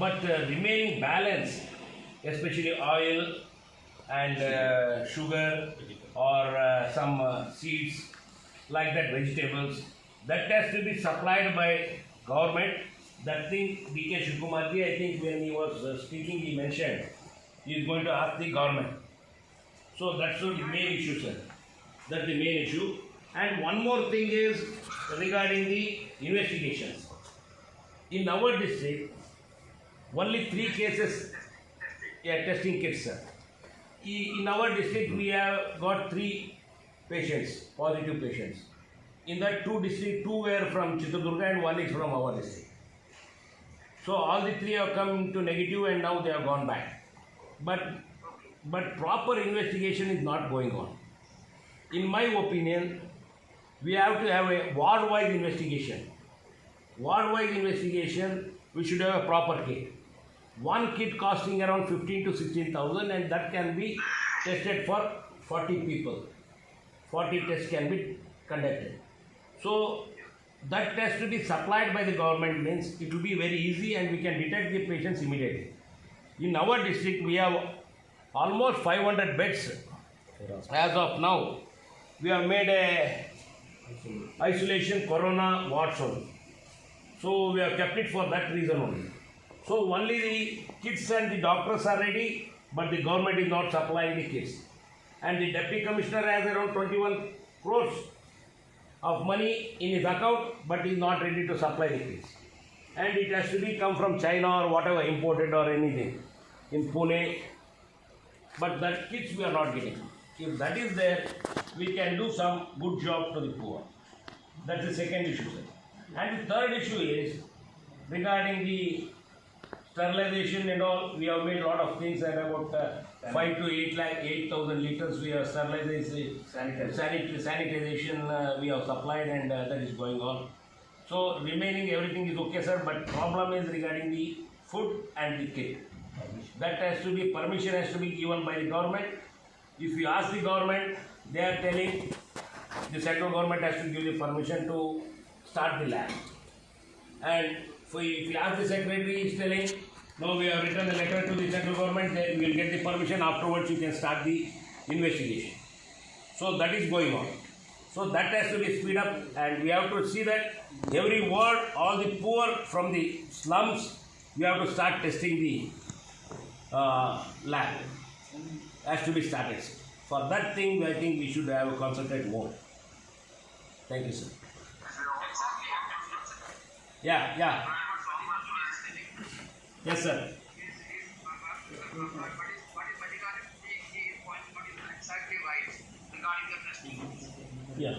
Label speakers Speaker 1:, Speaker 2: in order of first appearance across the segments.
Speaker 1: but remaining balance, especially oil and sugar or some seeds, like that vegetables, that has to be supplied by government. That thing, D.K. Shivkumarji, I think when he was speaking, he mentioned he is going to ask the government. So that's the main issue, sir. That's the main issue. And one more thing is regarding the investigations. In our district, only 3 cases, testing kits, sir. In our district, we have got 3 patients, positive patients. In that 2 districts, 2 were from Chitradurga and 1 is from our district. So all the 3 have come to negative and now they have gone back. But proper investigation is not going on. In my opinion, we have to have a ward-wise investigation. Ward-wise investigation, we should have a proper kit. One kit costing around 15 to 16,000 and that can be tested for 40 people. 40 tests can be conducted. So that test to be supplied by the government means it will be very easy and we can detect the patients immediately. In our district, we have almost 500 beds as of now. We have made a isolation corona ward zone. So we have kept it for that reason only. So only the kits and the doctors are ready, but the government is not supplying the kits. And the deputy commissioner has around 21 crores of money in his account, but is not ready to supply the kits. And it has to be come from China or whatever, imported or anything in Pune. But that kits we are not getting. If that is there, we can do some good job to the poor. That's the second issue, sir. And the third issue is regarding the sterilization and all. We have made a lot of things, and about 5 to 8,000 liters we have sterilization, sanitization we have supplied, and that is going on. So remaining everything is okay, sir, but problem is regarding the food and the kit. That has to be, permission has to be given by the government. If you ask the government, they are telling the central government has to give the permission to start the lab. And if you ask the secretary, he is telling, no, we have written a letter to the central government, then we will get the permission, afterwards you can start the investigation. So that is going on. So that has to be speed up, and we have to see that every ward, all the poor from the slums, we have to start testing the lab. Has to be started. For that thing, I think we should have concentrate more. Thank you, sir. Yeah. Yes, sir. Yeah.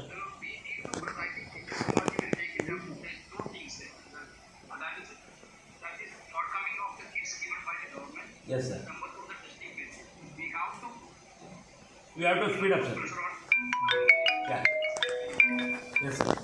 Speaker 1: Yes, sir. We have to speed up, sir. Yeah. Yes, sir.